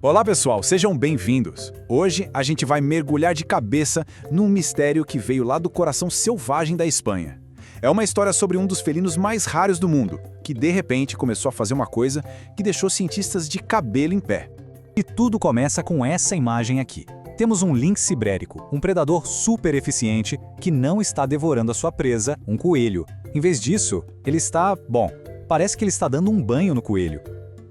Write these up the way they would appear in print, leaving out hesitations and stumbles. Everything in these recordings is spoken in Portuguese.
Olá pessoal, sejam bem-vindos! Hoje a gente vai mergulhar de cabeça num mistério que veio lá do coração selvagem da Espanha. É uma história sobre um dos felinos mais raros do mundo, que de repente começou a fazer uma coisa que deixou cientistas de cabelo em pé. E tudo começa com essa imagem aqui. Temos um lynx ibérico, um predador super eficiente que não está devorando a sua presa, um coelho. Em vez disso, ele está, parece que ele está dando um banho no coelho.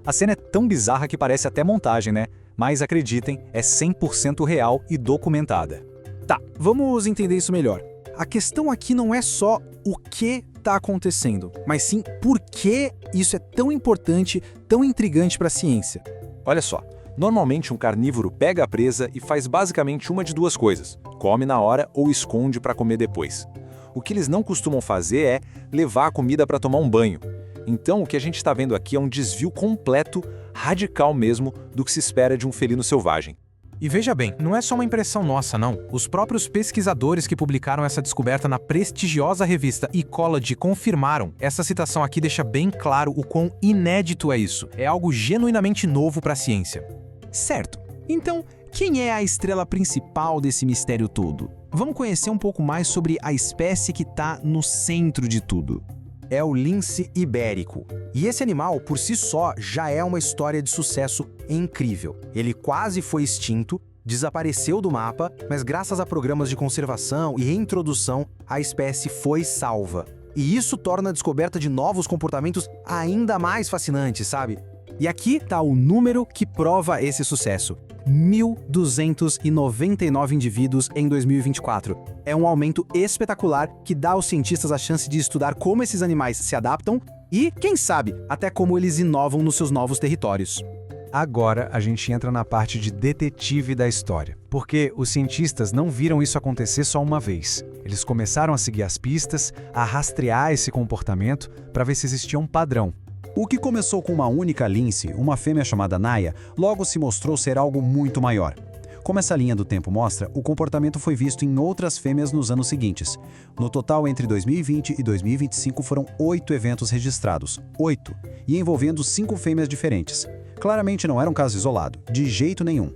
A cena é tão bizarra que parece até montagem, né? Mas acreditem, é 100% real e documentada. Tá, vamos entender isso melhor. A questão aqui não é só o que está acontecendo, mas sim por que isso é tão importante, tão intrigante para a ciência. Olha só, normalmente um carnívoro pega a presa e faz basicamente uma de duas coisas: come na hora ou esconde para comer depois. O que eles não costumam fazer é levar a comida para tomar um banho. Então, o que a gente está vendo aqui é um desvio completo, radical mesmo, do que se espera de um felino selvagem. E veja bem, não é só uma impressão nossa, não. Os próprios pesquisadores que publicaram essa descoberta na prestigiosa revista Ecology confirmaram. Essa citação aqui deixa bem claro o quão inédito é isso. É algo genuinamente novo para a ciência. Certo. Então, quem é a estrela principal desse mistério todo? Vamos conhecer um pouco mais sobre a espécie que está no centro de tudo. É o lince ibérico. E esse animal, por si só, já é uma história de sucesso incrível. Ele quase foi extinto, desapareceu do mapa, mas graças a programas de conservação e reintrodução, a espécie foi salva. E isso torna a descoberta de novos comportamentos ainda mais fascinante, sabe? E aqui tá o número que prova esse sucesso. 1.299 indivíduos em 2024. É um aumento espetacular que dá aos cientistas a chance de estudar como esses animais se adaptam e, quem sabe, até como eles inovam nos seus novos territórios. Agora a gente entra na parte de detetive da história, porque os cientistas não viram isso acontecer só uma vez. Eles começaram a seguir as pistas, a rastrear esse comportamento para ver se existia um padrão. O que começou com uma única lince, uma fêmea chamada Naya, logo se mostrou ser algo muito maior. Como essa linha do tempo mostra, o comportamento foi visto em outras fêmeas nos anos seguintes. No total, entre 2020 e 2025 foram 8 eventos registrados, 8, e envolvendo 5 fêmeas diferentes. Claramente não era um caso isolado, de jeito nenhum.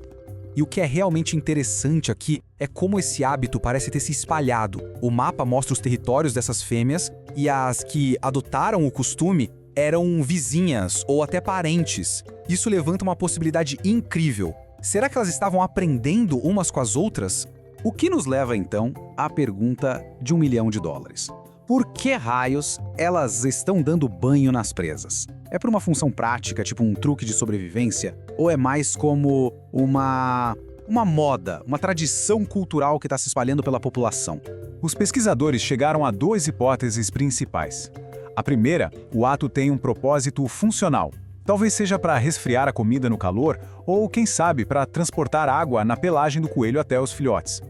E o que é realmente interessante aqui é como esse hábito parece ter se espalhado. O mapa mostra os territórios dessas fêmeas e as que adotaram o costume eram vizinhas ou até parentes. Isso levanta uma possibilidade incrível. Será que elas estavam aprendendo umas com as outras? O que nos leva, então, à pergunta de $1 milhão. Por que raios elas estão dando banho nas presas? É por uma função prática, tipo um truque de sobrevivência? Ou é mais como uma moda, uma tradição cultural que está se espalhando pela população? Os pesquisadores chegaram a 2 hipóteses principais. A primeira, o ato tem um propósito funcional. Talvez seja para resfriar a comida no calor ou, quem sabe, para transportar água na pelagem do coelho até os filhotes.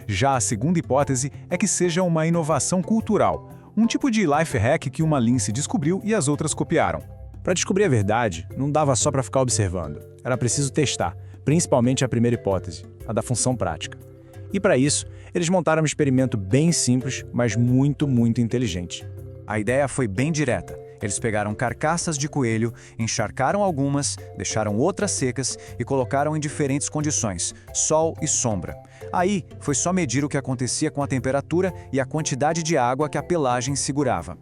Já a segunda hipótese é que seja uma inovação cultural, um tipo de life hack que uma lince descobriu e as outras copiaram. Para descobrir a verdade, não dava só para ficar observando. Era preciso testar, principalmente a primeira hipótese, a da função prática. E para isso, eles montaram um experimento bem simples, mas muito inteligente. A ideia foi bem direta. Eles pegaram carcaças de coelho, encharcaram algumas, deixaram outras secas e colocaram em diferentes condições, sol e sombra. Aí, foi só medir o que acontecia com a temperatura e a quantidade de água que a pelagem segurava.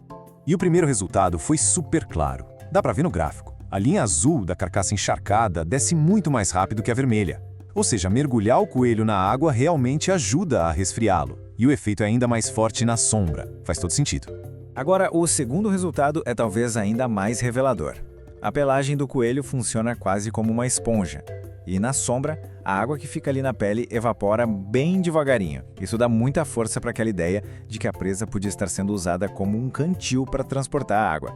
E o primeiro resultado foi super claro. Dá para ver no gráfico. A linha azul da carcaça encharcada desce muito mais rápido que a vermelha. Ou seja, mergulhar o coelho na água realmente ajuda a resfriá-lo. E o efeito é ainda mais forte na sombra. Faz todo sentido. Agora, o segundo resultado é talvez ainda mais revelador. A pelagem do coelho funciona quase como uma esponja. E na sombra, a água que fica ali na pele evapora bem devagarinho. Isso dá muita força para aquela ideia de que a presa podia estar sendo usada como um cantil para transportar a água.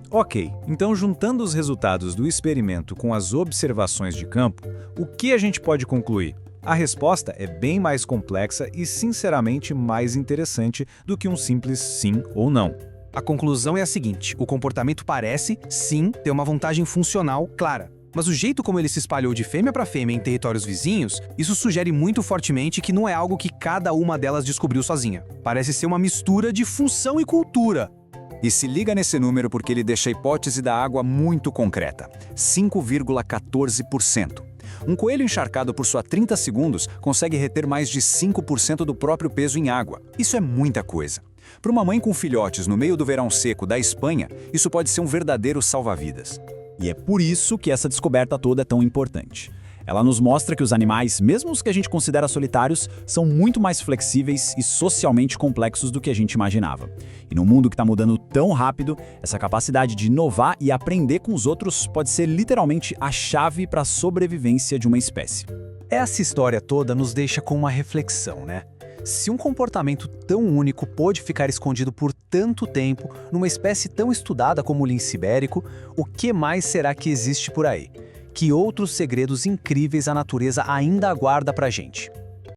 Ok, então juntando os resultados do experimento com as observações de campo, o que a gente pode concluir? A resposta é bem mais complexa e, sinceramente, mais interessante do que um simples sim ou não. A conclusão é a seguinte: o comportamento parece, sim, ter uma vantagem funcional clara. Mas o jeito como ele se espalhou de fêmea para fêmea em territórios vizinhos, isso sugere muito fortemente que não é algo que cada uma delas descobriu sozinha. Parece ser uma mistura de função e cultura. E se liga nesse número porque ele deixa a hipótese da água muito concreta: 5,14%. Um coelho encharcado por só 30 segundos consegue reter mais de 5% do próprio peso em água. Isso é muita coisa. Para uma mãe com filhotes no meio do verão seco da Espanha, isso pode ser um verdadeiro salva-vidas. E é por isso que essa descoberta toda é tão importante. Ela nos mostra que os animais, mesmo os que a gente considera solitários, são muito mais flexíveis e socialmente complexos do que a gente imaginava. E no mundo que está mudando tão rápido, essa capacidade de inovar e aprender com os outros pode ser literalmente a chave para a sobrevivência de uma espécie. Essa história toda nos deixa com uma reflexão, né? Se um comportamento tão único pôde ficar escondido por tanto tempo numa espécie tão estudada como o lince ibérico, o que mais será que existe por aí? Que outros segredos incríveis a natureza ainda aguarda pra gente?